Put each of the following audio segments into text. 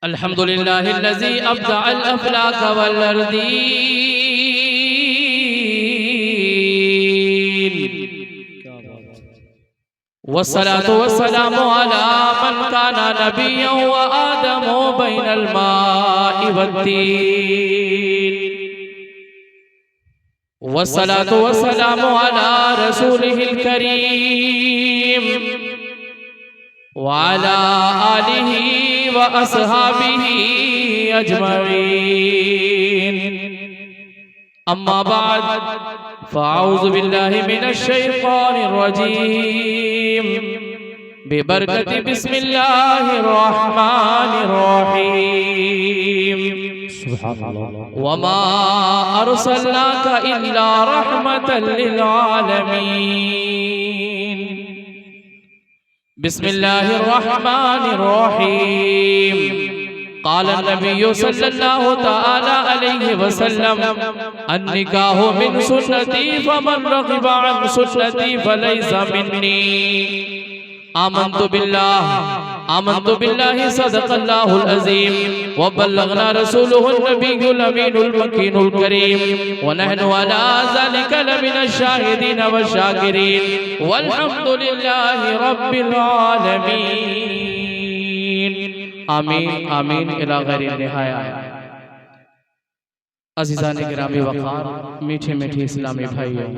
अल्हम्दुलिल्लाहिल्लज़ी अब्दअल अफ़लाक वल अर्दीन वस्सलातु वस्सलामु अला मन काना नबिय्यन व आदमु बैनल माइ वत्तीन वस्सलातु वस्सलामु अला रसूलिहिल करीम वाला आलिही व अस्हाबिही अजमईन अम्मा बाद फ़अऊज़ु बिल्लाहि मिनश शैतानिर रजीम बिबरकति बिस्मिल्लाहिर रहमानिर रहीम वमा अर्सलनाका इल्ला रहमतल लिल आलमीन बिस्मिल्लाहिर्रहमानिर्रहीम क़ाल नबी सल्लल्लाहु तआला अलैहि वसल्लम अन्निकाहु मिन सुन्नती फमन रग़िबा अन सुन्नती फलैसा मिन्नी आमन्तु बिल्लाहि सदक़ल्लाहुल अज़ीम व बल्लगना रसूलुहुन नबियुल अमीनुल मकीनुल करीम व नहनु अला ज़ालिका लमिनश शाहिदीन व शाकिरीन वल्हम्दुलिल्लाहि रब्बिल आलमीन आमीन आमीन इला गैरि निहाया। अज़ीज़ान गिरामी वक़ार, मीठे मीठे इस्लामी भाइयों,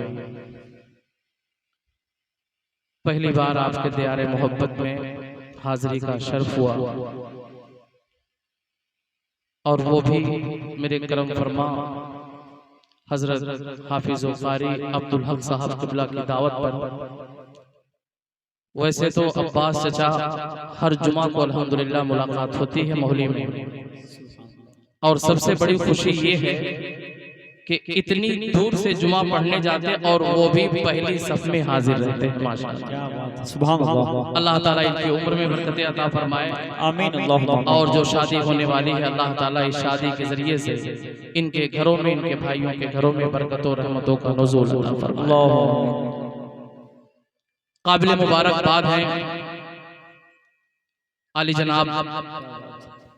पहली बार आपके दियारे मोहब्बत में हाज़िरी का शर्फ हुआ और वो भी मेरे करम फरमा हज़रत हाफिज़ कारी अब्दुल हक साहब क़िबला की दावत पर। वैसे तो अब्बास चचा हर जुमा को अल्हम्दुलिल्लाह मुलाकात होती है मोहल्ले में, और सबसे बड़ी खुशी ये है कि इतनी दूर से जुमा पढ़ने जाते और वो भी पहली सफ में हाजिर रहते हैं। माशाअल्लाह, सुभान अल्लाह। अल्लाह ताला इनकी उम्र में बरकतें अता फरमाए, आमीन। और जो शादी होने वाली है, अल्लाह ताला इस शादी के जरिए से इनके घरों में, इनके भाइयों के घरों में बरकतों रहमतों का नुज़ूल अता फरमाए। काबिल मुबारकबाद है आली जनाब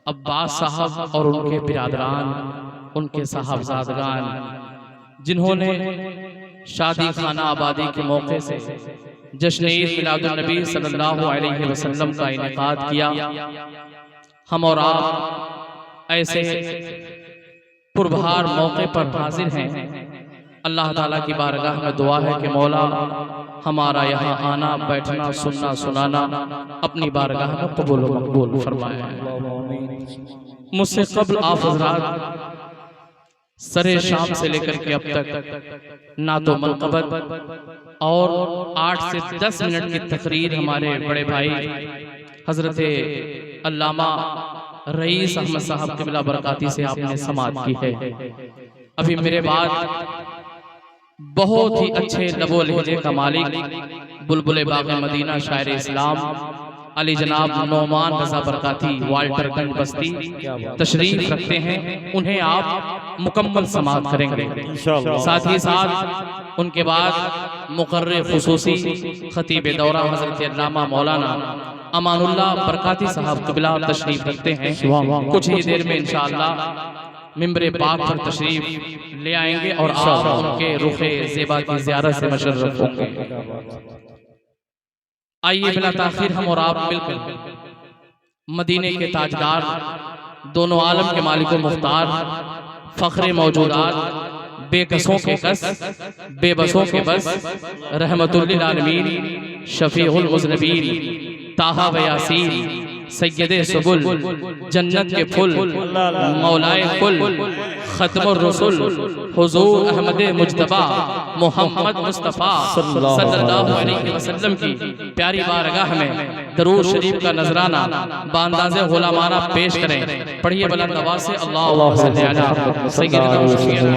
अब्बास साहब और उनके बिरादरान, उनके साहबजादगान, जिन्होंने शादी खाना आबादी के मौके से जश्न ईद मिलादुन नबी सल्लल्लाहु अलैहि वसल्लम का इनेकाद किया। हम और आप ऐसे पुरबहार मौके पर हाजिर हैं। अल्लाह ताला की बारगाह में दुआ है कि मौला हमारा यहाँ आना, बैठना, सुनना, सुनाना अपनी बारगाह में कबूल व मकबूल फरमाए। मुझसे कब्ल आप हज़रात सरे शाम से लेकर के अब तक ना तो मनक़बत और 8 से 10 मिनट की तकरीर हमारे बड़े भाई हज़रत अल्लामा रईस अहमद साहब क़िबला बरकाती से आपने समाअत की है। अभी मेरे बाद बहुत ही अच्छे लबो लहजे का मालिक बुलबुल बाग़ मदीना शायर इस्लाम अली जनाब नौमान रज़ा बरकाती वाल्टरगंज बस्ती तशरीफ रखते हैं। उन्हें आप मुकम्मल समाअत करेंगे। साथ ही साथ उनके बाद मुक़र्रिर ख़ुसूसी ख़तीब दौरा हज़रत अल्लामा मौलाना अमानुल्लाह बरकाती साहब क़िबला तशरीफ रखते हैं। कुछ ही देर में इंशाअल्लाह मिंबरे पाक पर तशरीफ ले आएंगे और आप उनके रुखे ज़ेबा की ज़ियारत से मशर्रफ होंगे। आइए बिला ताख़ीर हम और आप मिलकर मदीने के ताजदार, दोनों आलम के मालिक व मुख्तार, फ़ख्रे मौजूदात, बेकसों के कस, बेबसों के बस, रहमतुल लिल आलमीन, शफ़ीउल मुज़नबीन, ताहा व यासीन, सैयदे सुबुल, जन्नत के फुल, मौलाए कुल, खत्मुर रसूल, हुजूर अहमद मुज्तबा मोहम्मद मुस्तफ़ा सल्लल्लाहु अलैहि वसल्लम की प्यारी बारगाह में दरूद शरीफ का नजराना बांदाज़े गुलामाना पेश करें। पढ़िए बुलंद आवाज़ से अल्लाहुम्मा सल्लि अला सय्यिदिना व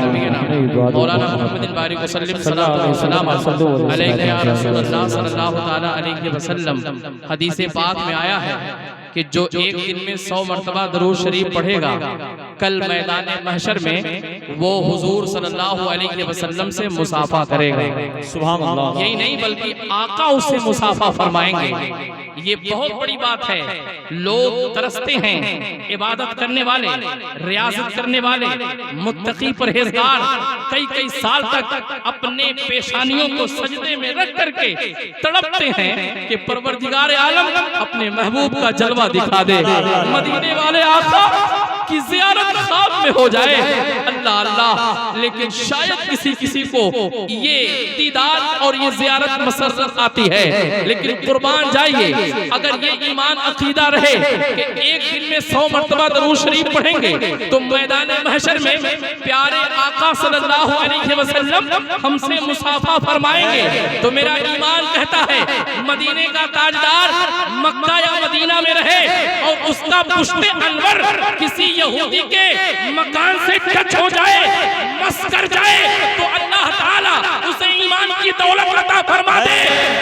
नबीना मौलाना मुहम्मदिन बारिक वसल्लम सल्लल्लाहु अलैहि या रसूलल्लाह सल्लल्लाहु तआला अलैहि वसल्लम। हदीस पाक में आया है कि जो एक दिन में 100 मरतबा दरूद शरीफ पढ़ेगा, कल मैदान महशर में वो हुजूर सल्लल्लाहु अलैहि वसल्लम से मुसाफा करेगा। सुभान अल्लाह। यही नहीं बल्कि आका उससे मुसाफा फरमाएंगे। ये बहुत बड़ी बात है। लोग तरसते हैं, इबादत करने वाले, रियाजत करने वाले, मुत्तकी परहेजगार कई कई साल तक अपने पेशानियों को सजदे में रख करके तड़पते हैं कि परवरदिगार आलम अपने महबूब का जलवा दिखा दे, मदीने वाले आका की ज़ियारत ख्वाब में हो जाए। अल्लाह अल्लाह, लेकिन शायद किसी किसी को ये दीदार और ये ज़ियारत मसरत आती है, लेकिन कुर्बान जाइए अगर ये ईमान अकीदा रहे कि एक दिन में 100 मरतबा दरूद शरीफ पढ़ेंगे तो मैदान महशर में प्यारे आका सल्लल्लाहु अलैहि वसल्लम हमसे मुसाफा फरमाएंगे। तो मेरा ईमान कहता है मदीने का ताजदार मक्का या मदीना में रहे और उसका पुश्ते अनवर किसी यहूदी के मकान से टच हो जाए, मस कर जाए, तो अल्लाह ताला उसे ईमान की दौलत अता फरमा दे।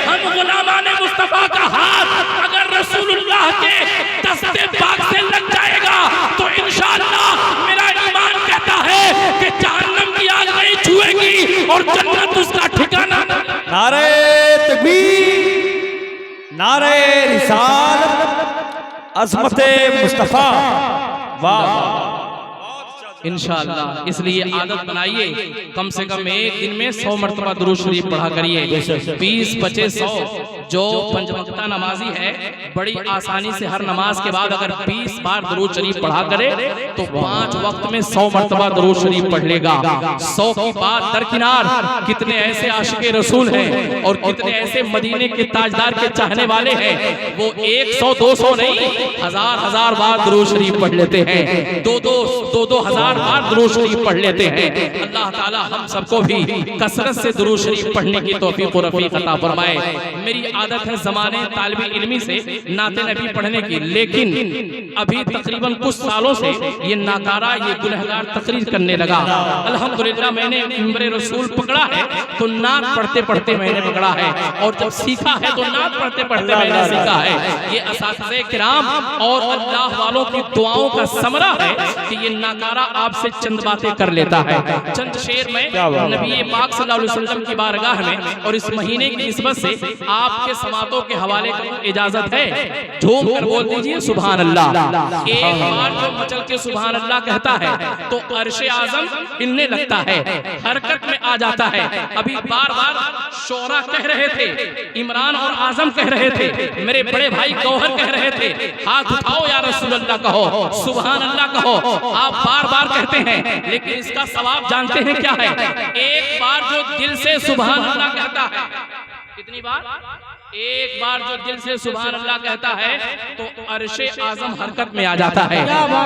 हम गुलामाने मुस्तफा का हाथ अगर रसूलुल्लाह के दस्ते पाक से लग जाएगा तो इंशाअल्लाह मेरा ईमान कहता है कि जहन्नम की आग नहीं छुएगी और जन्नत उसका ठिकाना। नारे तकबीर, नारे रिसालत, अज़मते मुस्तफा। वाह। इंशाअल्लाह इसलिए आदत बनाइए, कम से कम एक दिन में 100 मरतबा दुरूद शरीफ पढ़ा करिए। 20 25 100 जो पंज वक्ता नमाजी है बड़ी आसानी से हर नमाज के बाद अगर 20 बार दुरूद शरीफ पढ़ा करे तो 5 वक्त में 100 मरतबा दुरूद शरीफ पढ़ लेगा। 100 की बात दरकिनार, कितने ऐसे आशिके रसूल हैं और कितने ऐसे मदीने के ताजदार के चाहने वाले हैं, वो 100 200 नहीं, हजार बार दुरूद शरीफ पढ़ लेते हैं, 2 हजार बार दुरूद शरीफ पढ़ लेते हैं। अल्लाह ताला हम सबको भी कसरत से दुरूद शरीफ पढ़ने की तौफीक और रफ़ीक अता फरमाए। मेरी आदत है ज़माने तालिबे इल्मी से नाते नबी पढ़ने की, लेकिन अभी तकरीबन कुछ सालों से ये नाकारा, ये गुनहगार तकरीर करने लगा। अल्हम्दुलिल्लाह मैंने मिंबर रसूल पकड़ा है तो नात पढ़ते पढ़ते मैंने पकड़ा है, और जब सीखा है तो नात पढ़ते पढ़ते मैंने सीखा है। ये असातिज़े किराम और अल्लाह वालों की दुआओं का समरा है कि ये नाकारा आपसे चंद बातें कर लेता है। चंद शेर में नबी पाक सल्लल्लाहु अलैहि वसल्लम की बारगाह में और इस महीने की निस्बत से आपके समातों के हवाले को इजाजत है। झूम कर बोल दीजिए सुभान अल्लाह। एक बार जो मचल के सुभान अल्लाह कहता है तो अर्शे आजम हिलने लगता है, हरकत में आ जाता है। अभी बार बार शोरा कह रहे थे, इमरान और आजम कह रहे थे, मेरे बड़े भाई गौहर कह रहे थे, हाथ उठाओ या रसूल अल्लाह कहो, सुभान अल्लाह कहो। आप बार बार कहते हैं, लेकिन इसका सवाब जानते हैं क्या है? एक बार जो दिल से सुभान अल्लाह कहता है, कितनी बार? एक बार जो दिल से सुभान अल्लाह कहता है तो अर्शे आजम हरकत में आ जाता है।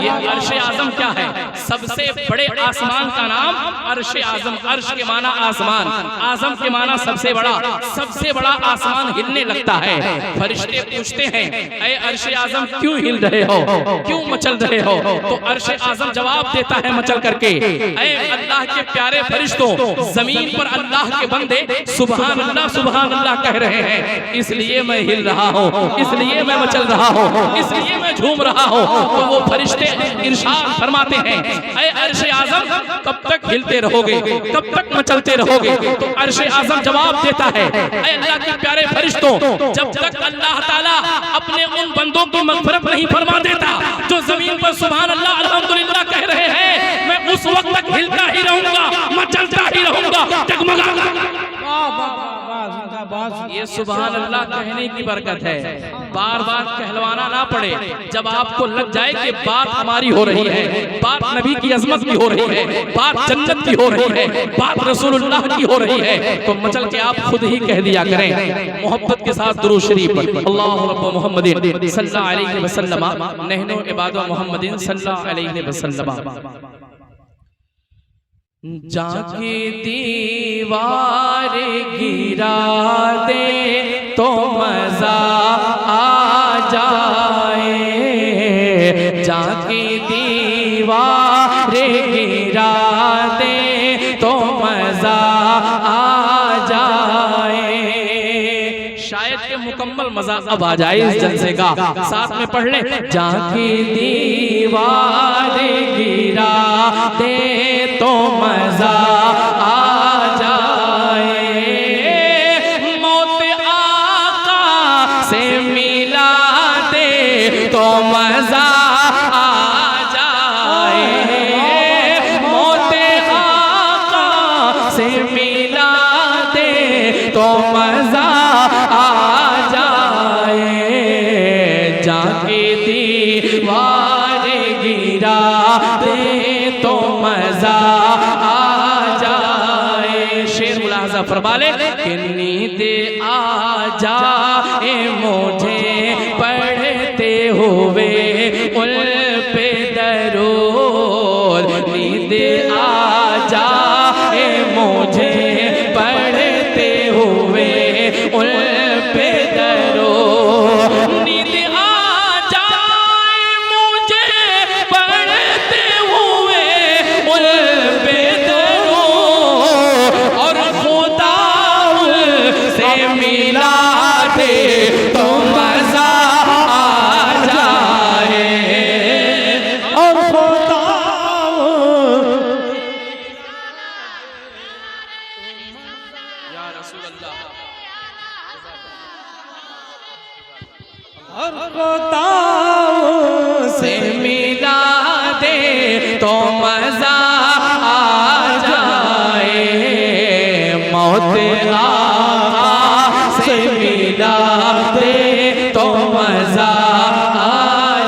ये अर्शे आजम क्या है? सबसे बड़े आसमान का नाम अर्शे आजम। अर्श के माना आसमान, आजम के माना सबसे बड़ा। सबसे बड़ा आसमान हिलने लगता है। फरिश्ते पूछते हैं, ऐ अर्शे आजम क्यों हिल रहे हो, क्यों मचल रहे हो? तो अर्शे आजम जवाब देता है मचल करके, ऐ अल्लाह के प्यारे फरिश्तों, जमीन पर अल्लाह के बंदे सुभान अल्लाह कह रहे हैं, इसलिए मैं हिल रहा हूँ, इसलिए मैं मचल रहा हूँ, इसलिए मैं झूम रहा हूँ। तो वो फरिश्ते इरशाद फरमाते हैं, ऐ अर्शे आजम कब तक हिलते रहोगे, कब तक मचलते रहोगे? तो अर्शे आजम जवाब देता है, ऐ अल्लाह के प्यारे फरिश्तों, जब तक अल्लाह ताला अपने उन बंदों की मग़फ़िरत नहीं फरमा देता जो जमीन पर सुभान अल्लाह अल्हम्दुलिल्लाह कह रहे हैं, मैं उस वक्त तक हिलता ही रहूंगा, मचलता ही रहूंगा, जगमगाऊंगा। ये सुभान अल्लाह कहने की बरकत है। बार बार कहलवाना ना पड़े। जब आपको लग जाए कि बात हमारी हो रही है, बात नबी की अजमत की हो रही है, बात जन्नत की हो रही है, बात रसूलुल्लाह की हो रही है, तो मचल के आप खुद ही कह दिया करें। मोहब्बत के साथ दुरूद शरीफ पढ़ें। अल्लाहु रब्ब मुहम्मदिन सल्लल्लाहु अलैहि वसल्लम, नहनु इबादु मुहम्मदिन सल्लल्लाहु अलैहि वसल्लम। जाके दीवार गिरा दे तो मजा आ जाए, जाके दीवार गिरा दे तो मजा आ जाए। शायद के मुकम्मल मजा मजा अब आ जाए इस जलसे का। साथ में पढ़ ले। जाके दीवार गिरा दे तो मजा आ जाए, मौत आका से मिला दे तो मजा आ जाए, मौत आका से मिला दे तो मजा आ जाए, जाके दीवार गिरा दे तो मजा आ जाए। शेर मुलाहजा फरमा ले कि नींद आ जाए मुझे पढ़ते हुए उल पे दरूद, नींद आ जाए मुझे पढ़ते हुए उल पे दरूद, नींद आ जाए मुझे पढ़ते हुए उल पे दरूद, और खुदा से मिला दे तो मजा आ जाए, और खुदा या रसूल अल्लाह, और खुदा से मिला दे तो मजा आ जाए, मौत आका से मिला दे तो मजा आ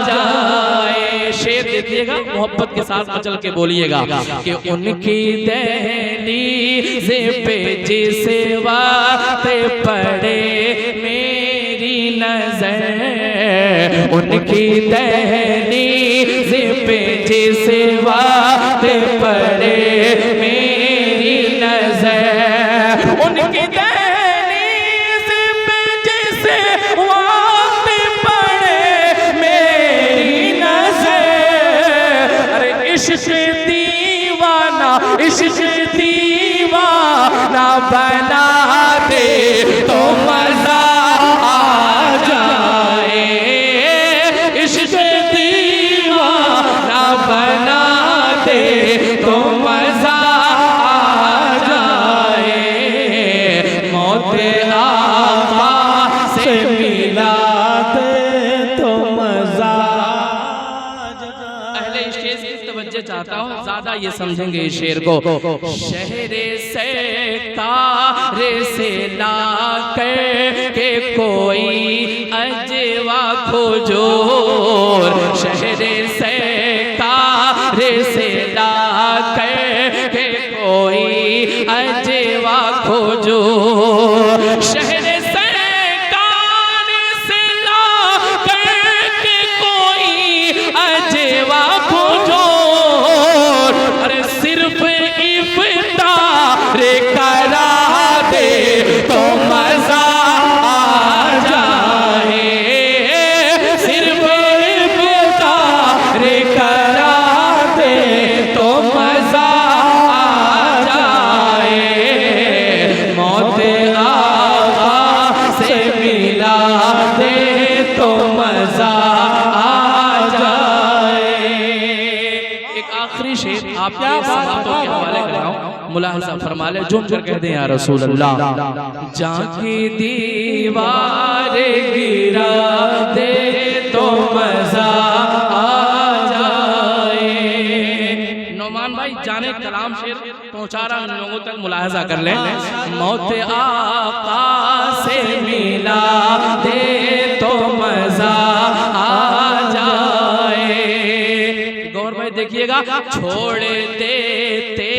जाए। शेर देखिएगा, मोहब्बत के साथ मचल के बोलिएगा कि उनकी दहलीज़ पे जिस वक्त पड़े मेरी नजर, उनकी दहलीज़ पे जिस वक्त पड़े मेरी नजर, उनकी दहलीज़ पे जिस वक्त पड़े मेरी नजर, अरे इश्क दीवाना, इश्क दीवाना बना दे तो मजा आ जाए, इश्क दीवाना बना दे तो मजा आ जाए, मौत आका से मिला दे तो मजा आ जाए। पहले स्टेज की तवज्जो चाहता हूँ, ज्यादा ये समझेंगे इस शेर को। शहरे से कारे से ला के कोई अजवा खोजो, शहरे से कारे से ला के कोई अजवा खोजो, शहरे से कारे से ला के कोई अजवा खोजो, अरे सिर्फ इफ्तार करा दे तो मजा आ जाए, सिर्फ इफ्तार करा दे तो मजा आ जाए, मौत आका से मिला दे तो मजा आ जाए। एक आखिरी शेर आपके सामतों के हवाले कर रहा हूँ, मुलाहजा फरमा ले, झूम कर कह दे या रसूल अल्लाह। जाके दीवार गिरा दे तो मजा आ जाए। नौमान भाई जाने कलाम शेर पहुंचा रहा उन लोगों तक, मुलाहजा कर ले। मौत आका से मिला दे तो मजा आ जाए। गौर भाई देखिएगा, छोड़ देते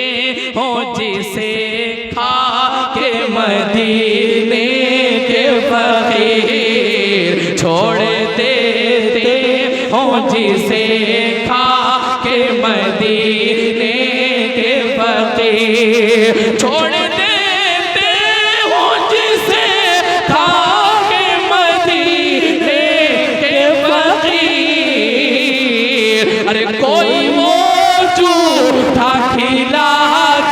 हो जिसे खा के मदीने के फकीर, छोड़ देते हो जिसे खा के मदीने के फकीर, छोड़ देते हो जिसे खा के मदीने के फकीर, अरे कोई वो झूठा खिला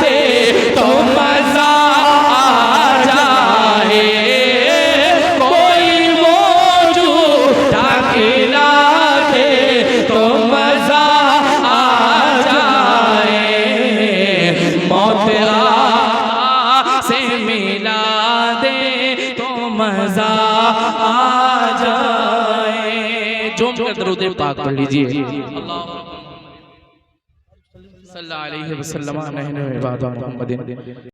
दे तो मजा आ जाए, कोई वो जोम कर दरूद पाक पढ़ लीजिए। अल्लाह सल्लल्लाहु अलैहि वसल्लम।